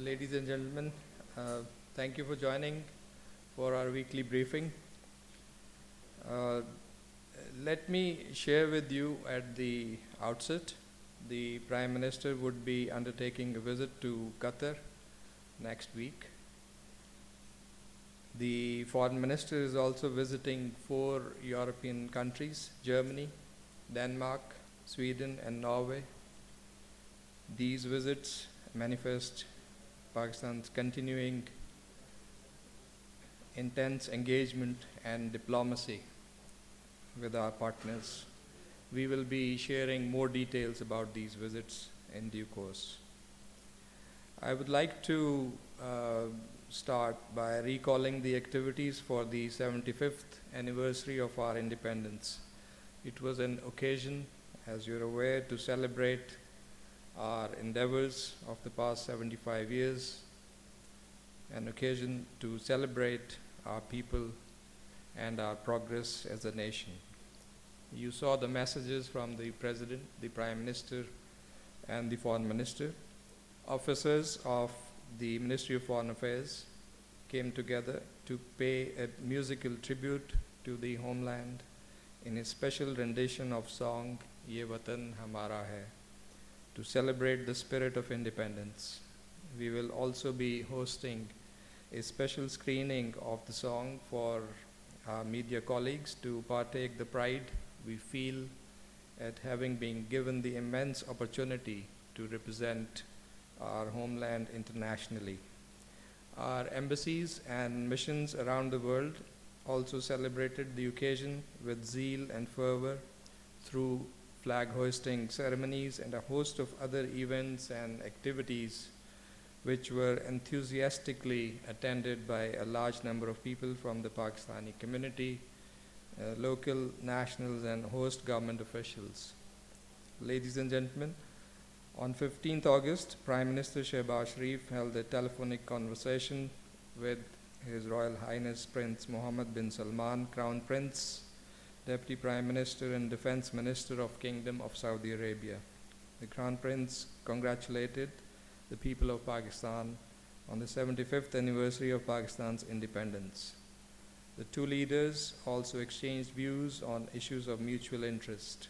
Ladies and gentlemen, thank you for joining for our weekly briefing. Uh, Let me share with you at the outset, the Prime Minister would be undertaking a visit to Qatar next week. The Foreign Minister is also visiting 4 European countries: Germany, Denmark, Sweden and Norway. These visits manifest Pakistan's continuing intense engagement and diplomacy with our partners. We will be sharing more details about these visits in due course. I would like to start by recalling the activities for the 75th anniversary of our independence. It was an occasion, as you're aware, to celebrate our endeavors of the past 75 years, an occasion to celebrate our people and our progress as a nation. You saw the messages from the President, the Prime Minister, and the Foreign Minister. Officers of the Ministry of Foreign Affairs came together to pay a musical tribute to the homeland in a special rendition of song Ye Watan Hamara Hai, to celebrate the spirit of independence. We will also be hosting a special screening of the song for our media colleagues to partake the pride we feel at having been given the immense opportunity to represent our homeland internationally. Our embassies and missions around the world also celebrated the occasion with zeal and fervor through flag hoisting ceremonies and a host of other events and activities which were enthusiastically attended by a large number of people from the Pakistani community, local, nationals and host government officials. Ladies and gentlemen, on 15th August, Prime Minister Shehbaz Sharif held a telephonic conversation with His Royal Highness Prince Mohammed bin Salman, Crown Prince, Deputy Prime Minister and Defense Minister of Kingdom of Saudi Arabia. The Crown Prince congratulated the people of Pakistan on the 75th anniversary of Pakistan's independence. The two leaders also exchanged views on issues of mutual interest.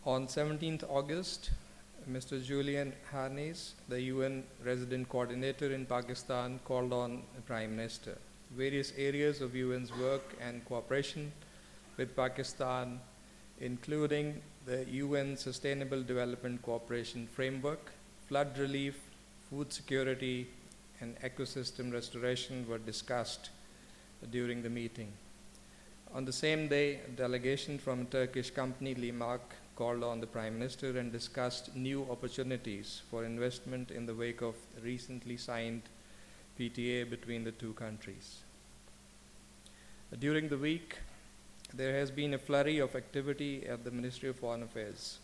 On 17th August, Mr. Julian Harness, the UN Resident Coordinator in Pakistan, called on the Prime Minister. Various areas of UN's work and cooperation with Pakistan, including the UN Sustainable Development Cooperation Framework, flood relief, food security, and ecosystem restoration were discussed during the meeting. On the same day, a delegation from a Turkish company, Limak, called on the Prime Minister and discussed new opportunities for investment in the wake of recently signed PTA between the two countries. During the week, there has been a flurry of activity at the Ministry of Foreign Affairs.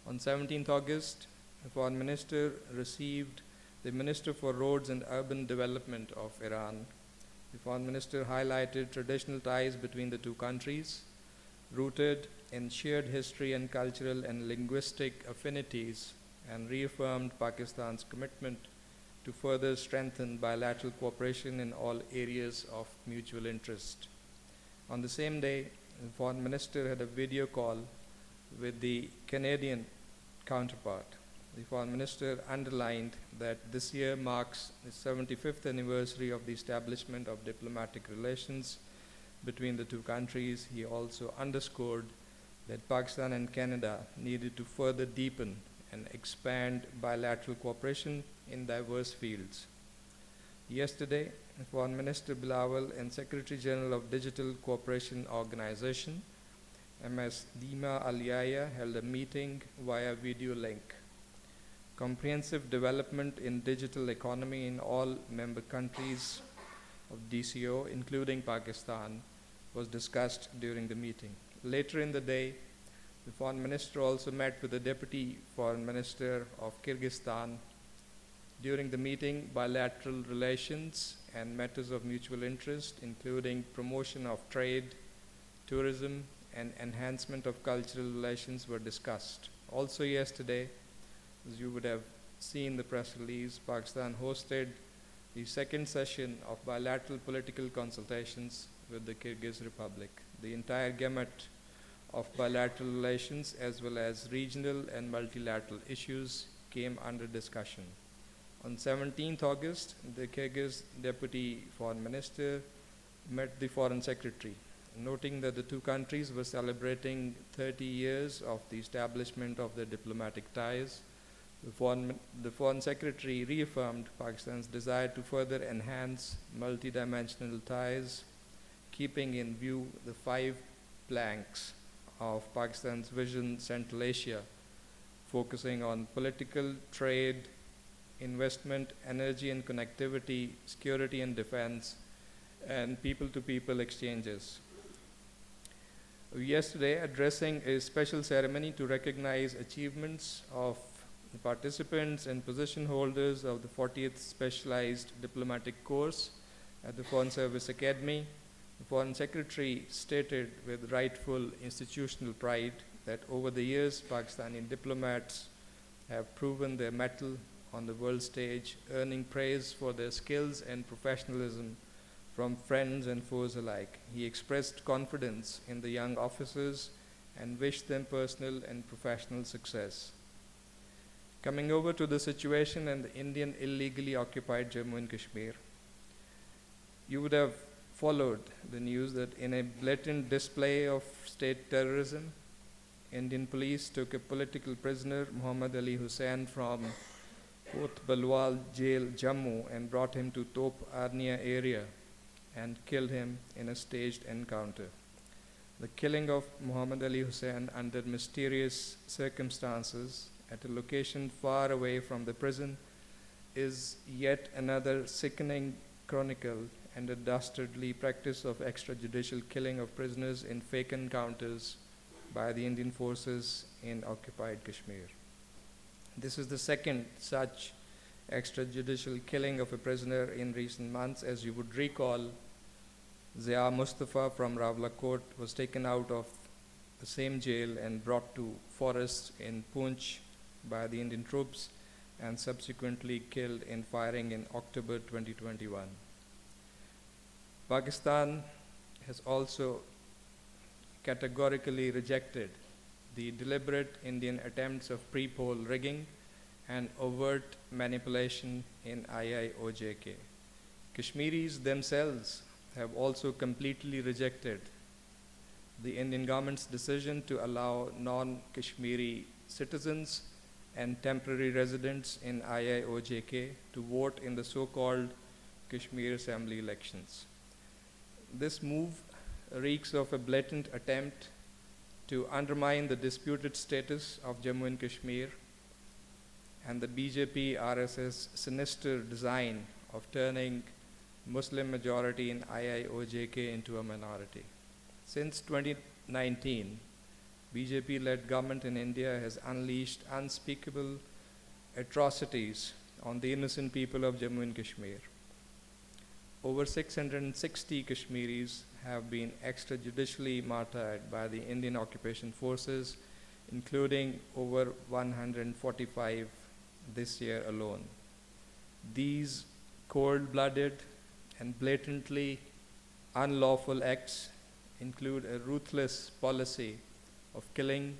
On 17th August, the Foreign Minister received the Minister for Roads and Urban Development of Iran. The Foreign Minister highlighted traditional ties between the two countries, rooted in shared history and cultural and linguistic affinities, and reaffirmed Pakistan's commitment to further strengthen bilateral cooperation in all areas of mutual interest. On the same day, the Foreign Minister had a video call with the Canadian counterpart. The Foreign Minister underlined that this year marks the 75th anniversary of the establishment of diplomatic relations between the two countries. He also underscored that Pakistan and Canada needed to further deepen and expand bilateral cooperation in diverse fields. Yesterday, Foreign Minister Bilawal and Secretary General of Digital Cooperation Organization, MS Dima Aliyaya, held a meeting via video link. Comprehensive development in digital economy in all member countries of DCO, including Pakistan, was discussed during the meeting. Later in the day, the Foreign Minister also met with the Deputy Foreign Minister of Kyrgyzstan. During the meeting, bilateral relations and matters of mutual interest, including promotion of trade, tourism, and enhancement of cultural relations, were discussed. Also yesterday, As you would have seen the press release, Pakistan hosted the second session of bilateral political consultations with the Kyrgyz Republic. The entire gamut of bilateral relations as well as regional and multilateral issues came under discussion. On 17th August, the Kyrgyz Deputy Foreign Minister met the Foreign Secretary, noting that the two countries were celebrating 30 years of the establishment of their diplomatic ties. The Foreign Secretary reaffirmed Pakistan's desire to further enhance multidimensional ties, keeping in view the 5 planks of Pakistan's Vision Central Asia, focusing on political, trade, investment, energy and connectivity, security and defense, and people-to-people exchanges. Yesterday, addressing a special ceremony to recognize achievements of the participants and position holders of the 40th Specialized Diplomatic Course at the Foreign Service Academy, the Foreign Secretary stated with rightful institutional pride that over the years, Pakistani diplomats have proven their mettle on the world stage, earning praise for their skills and professionalism from friends and foes alike. He expressed confidence in the young officers and wished them personal and professional success. Coming over to the situation in the Indian illegally occupied Jammu and Kashmir, you would have followed the news that in a blatant display of state terrorism, Indian police took a political prisoner, Muhammad Ali Hussain, from Kot Balwal jail, Jammu, and brought him to Top Arnia area and killed him in a staged encounter. The killing of Muhammad Ali Hussain under mysterious circumstances at a location far away from the prison is yet another sickening chronicle and a dastardly practice of extrajudicial killing of prisoners in fake encounters by the Indian forces in occupied Kashmir. This is the second such extrajudicial killing of a prisoner in recent months. As you would recall, Zia Mustafa from Rawalakot was taken out of the same jail and brought to forests in Poonch by the Indian troops and subsequently killed in firing in October 2021. Pakistan has also categorically rejected the deliberate Indian attempts of pre-poll rigging and overt manipulation in IIOJK. Kashmiris themselves have also completely rejected the Indian government's decision to allow non-Kashmiri citizens and temporary residents in IIOJK to vote in the so-called Kashmir Assembly elections. This move reeks of a blatant attempt to undermine the disputed status of Jammu and Kashmir and the BJP RSS sinister design of turning Muslim majority in IIOJK into a minority. Since 2019, BJP-led government in India has unleashed unspeakable atrocities on the innocent people of Jammu and Kashmir. Over 660 Kashmiris have been extrajudicially martyred by the Indian occupation forces, including over 145 this year alone. These cold-blooded and blatantly unlawful acts include a ruthless policy of killing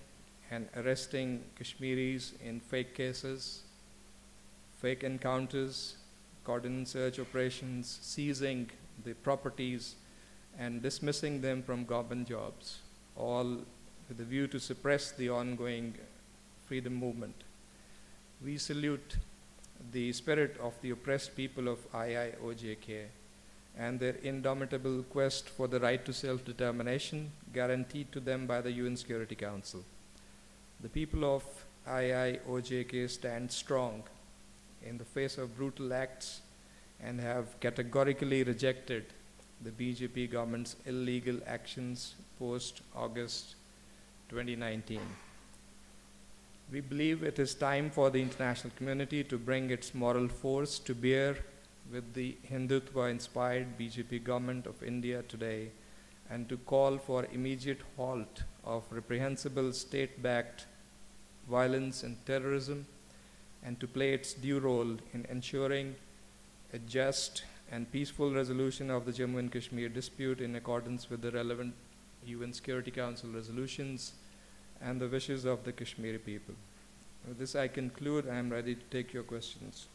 and arresting Kashmiris in fake cases, fake encounters, cordon search operations, seizing the properties and dismissing them from government jobs, all with a view to suppress the ongoing freedom movement. We salute the spirit of the oppressed people of IIOJK and their indomitable quest for the right to self-determination guaranteed to them by the UN Security Council. The people of IIOJK stand strong in the face of brutal acts and have categorically rejected the BJP government's illegal actions post-August 2019. We believe it is time for the international community to bring its moral force to bear with the Hindutva-inspired BJP government of India today and to call for immediate halt of reprehensible state-backed violence and terrorism and to play its due role in ensuring a just and peaceful resolution of the Jammu and Kashmir dispute in accordance with the relevant UN Security Council resolutions and the wishes of the Kashmiri people. With this I conclude. I am ready to take your questions.